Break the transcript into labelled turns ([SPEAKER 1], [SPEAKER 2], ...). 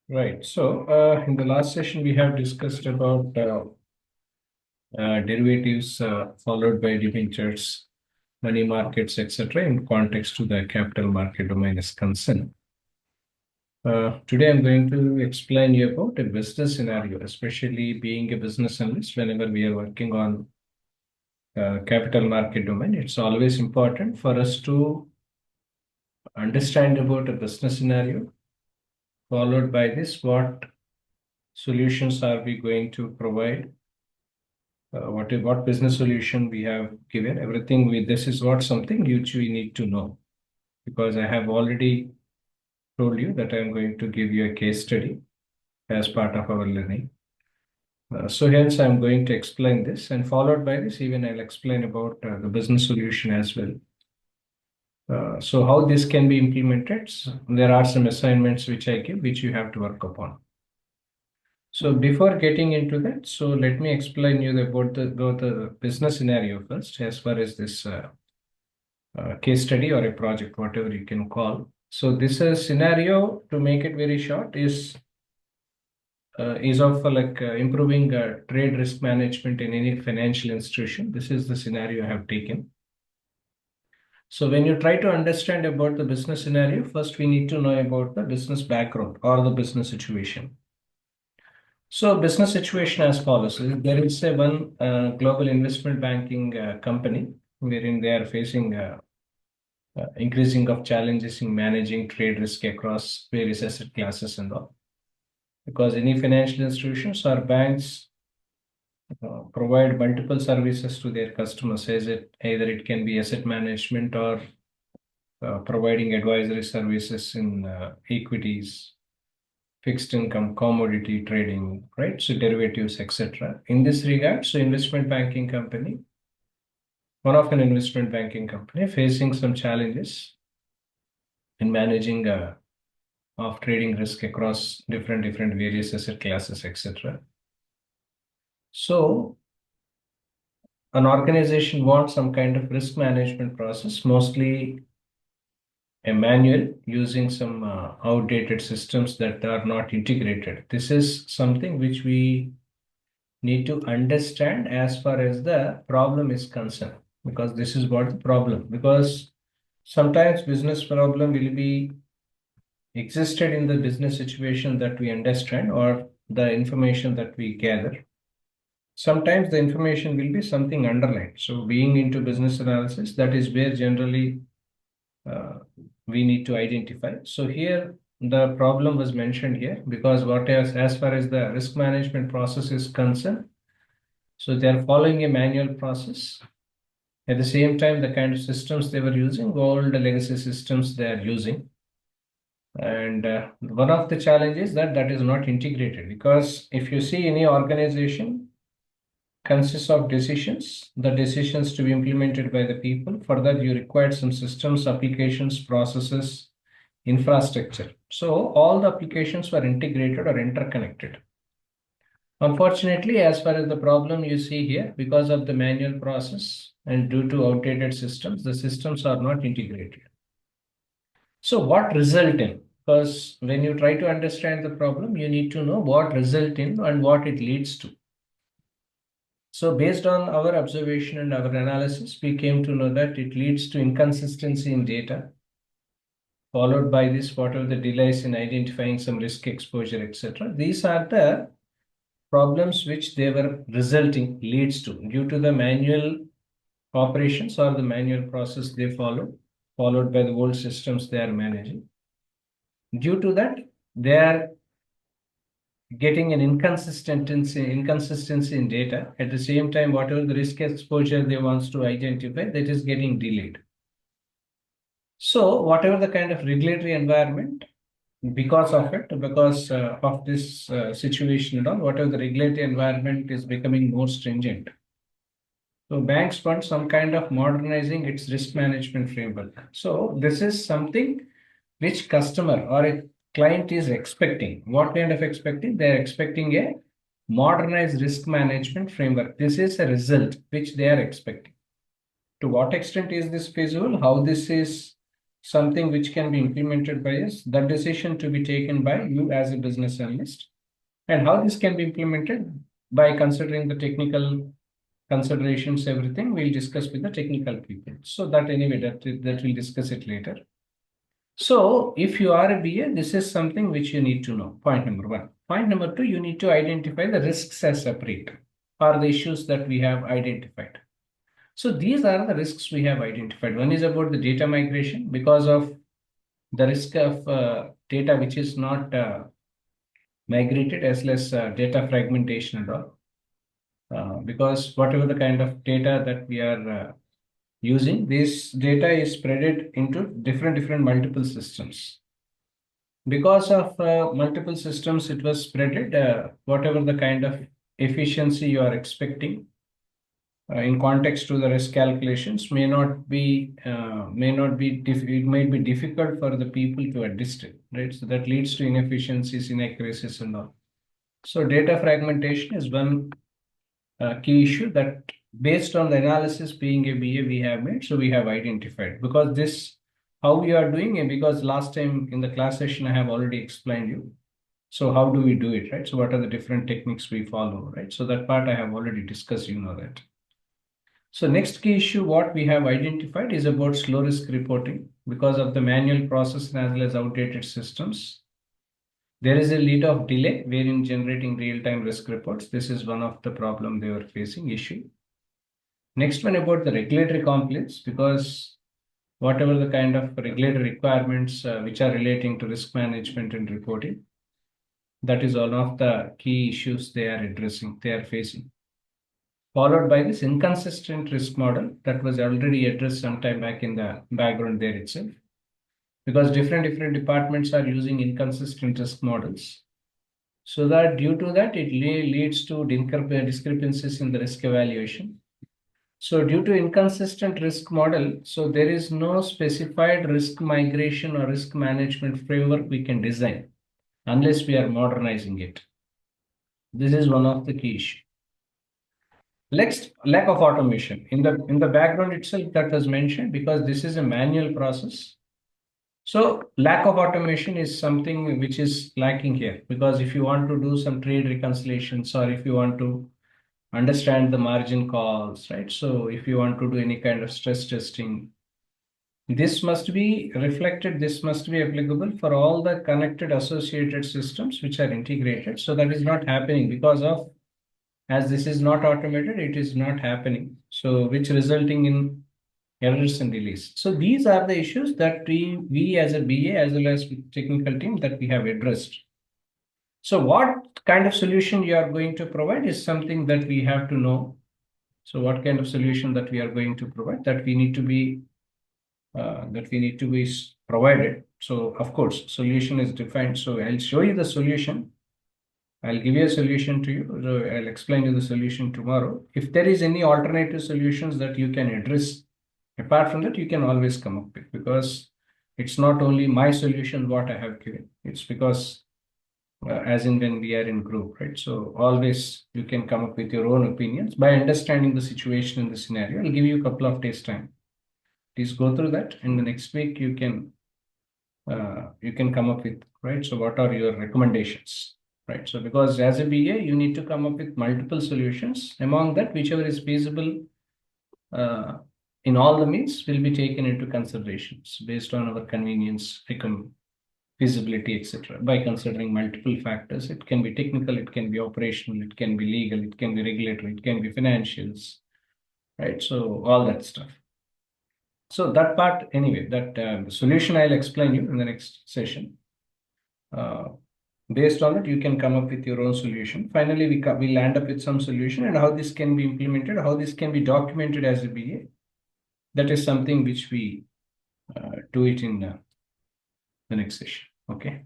[SPEAKER 1] Right. So, in the last session, we have discussed about derivatives followed by debentures, money markets, etc., in context to the capital market domain is concerned. Today, I'm going to explain you about a business scenario, especially being a business analyst. Whenever we are working on capital market domain, it's always important for us to understand about a business scenario. Followed by this, what solutions are we going to provide? What business solution we have given? Everything with this is what something which we need to know, because I have already told you that I'm going to give you a case study as part of our learning. So hence I'm going to explain this, and followed by this even I'll explain about the business solution as well. So how this can be implemented? There are some assignments which I give, which you have to work upon. So before getting into that, so let me explain you about the business scenario first, as far as this case study or a project, whatever you can call. So this scenario, to make it very short, is of improving trade risk management in any financial institution. This is the scenario I have taken. So when you try to understand about the business scenario, first we need to know about the business background or the business situation. So business situation as follows. There is a one global investment banking company wherein they are facing increasing of challenges in managing trade risk across various asset classes and all. Because any financial institutions or banks provide multiple services to their customers, as it either it can be asset management or providing advisory services in equities, fixed income, commodity trading, right? So derivatives, etc. In this regard, so investment banking company, one of an investment banking company facing some challenges in managing of trading risk across different various asset classes, etc. So an organization wants some kind of risk management process, mostly a manual using some outdated systems that are not integrated. This is something which we need to understand as far as the problem is concerned, because this is what the problem, because sometimes business problem will be existed in the business situation that we understand or the information that we gather. Sometimes the information will be something underlined. So being into business analysis, that is where generally uh, we need to identify. So here the problem was mentioned here, because what as far as the risk management process is concerned, so they are following a manual process. At the same time, the kind of systems they were using, all the legacy systems they are using. And one of the challenges that is not integrated, because if you see any organization consists of decisions, the decisions to be implemented by the people. For that, you require some systems, applications, processes, infrastructure. So all the applications were integrated or interconnected. Unfortunately, as far as the problem you see here, because of the manual process and due to outdated systems, the systems are not integrated. So what result in? Because when you try to understand the problem, you need to know what result in and what it leads to. So based on our observation and our analysis, we came to know that it leads to inconsistency in data, followed by this, what are the delays in identifying some risk exposure, etc. These are the problems which they were resulting leads to due to the manual operations or the manual process they follow, followed by the old systems they are managing. Due to that, they are getting an inconsistency in data. At the same time, whatever the risk exposure they wants to identify, that is getting delayed. So whatever the kind of regulatory environment, because of this situation and all, whatever the regulatory environment is becoming more stringent. So banks want some kind of modernizing its risk management framework. So this is something which customer or a client is expecting. What kind of expecting? They are expecting a modernized risk management framework. This is a result which they are expecting. To what extent is this feasible? How this is something which can be implemented by us, that decision to be taken by you as a business analyst. And how this can be implemented by considering the technical considerations, everything we'll discuss with the technical people. So that anyway, that we'll discuss it later. So if you are a BA, this is something which you need to know. Point number one. Point number two, you need to identify the risks as separate or the issues that we have identified. So these are the risks we have identified. One is about the data migration because of the risk of data which is not migrated, as less data fragmentation and all. Because whatever the kind of data that we are using, this data is spreaded into different multiple systems. Because of multiple systems, it was spreaded. Whatever the kind of efficiency you are expecting in context to the risk calculations it might be difficult for the people to adjust it, right? So that leads to inefficiencies, inaccuracies, and all. So data fragmentation is one key issue that, based on the analysis being a BA we have made, so we have identified. Because this, how we are doing it, because last time in the class session I have already explained you. So how do we do it, right? So what are the different techniques we follow, right? So that part I have already discussed, you know that. So next key issue what we have identified is about slow risk reporting because of the manual process as well as outdated systems. There is a lead of delay wherein generating real-time risk reports. This is one of the problem they were facing issue. Next one about the regulatory compliance, because whatever the kind of regulatory requirements which are relating to risk management and reporting, that is one of the key issues they are addressing, they are facing. Followed by this inconsistent risk model that was already addressed some time back in the background there itself. Because different departments are using inconsistent risk models. So that due to that, it leads to discrepancies in the risk evaluation. So due to inconsistent risk model, so there is no specified risk migration or risk management framework we can design unless we are modernizing it. This is one of the key issues. Next, lack of automation. In the background itself that was mentioned, because this is a manual process. So lack of automation is something which is lacking here, because if you want to do some trade reconciliations or if you want to understand the margin calls, right? So if you want to do any kind of stress testing, this must be reflected, this must be applicable for all the connected associated systems which are integrated. So that is not happening because of, as this is not automated, it is not happening. So which resulting in errors and delays. So these are the issues that we as a BA as well as with technical team that we have addressed. So what kind of solution you are going to provide is something that we have to know. So what kind of solution that we are going to provide, that we need to be provided. So of course, solution is defined. So I'll show you the solution. I'll give you a solution to you. So I'll explain you the solution tomorrow. If there is any alternative solutions that you can address, apart from that, you can always come up with, because it's not only my solution what I have given. It's because as in when we are in group, right? So always you can come up with your own opinions by understanding the situation in the scenario. I'll give you a couple of days time. Please go through that. In the next week, you can come up with, right? So what are your recommendations, right? So because as a BA, you need to come up with multiple solutions. Among that, whichever is feasible in all the means will be taken into considerations based on our convenience, feasibility, etc. By considering multiple factors. It can be technical, it can be operational, it can be legal, it can be regulatory, it can be financials, right? So all that stuff. So that part, anyway, that solution I'll explain you in the next session. Based on it, you can come up with your own solution. Finally, we land up with some solution, and how this can be implemented, how this can be documented as a BA. That is something which we do it in the next session. Okay.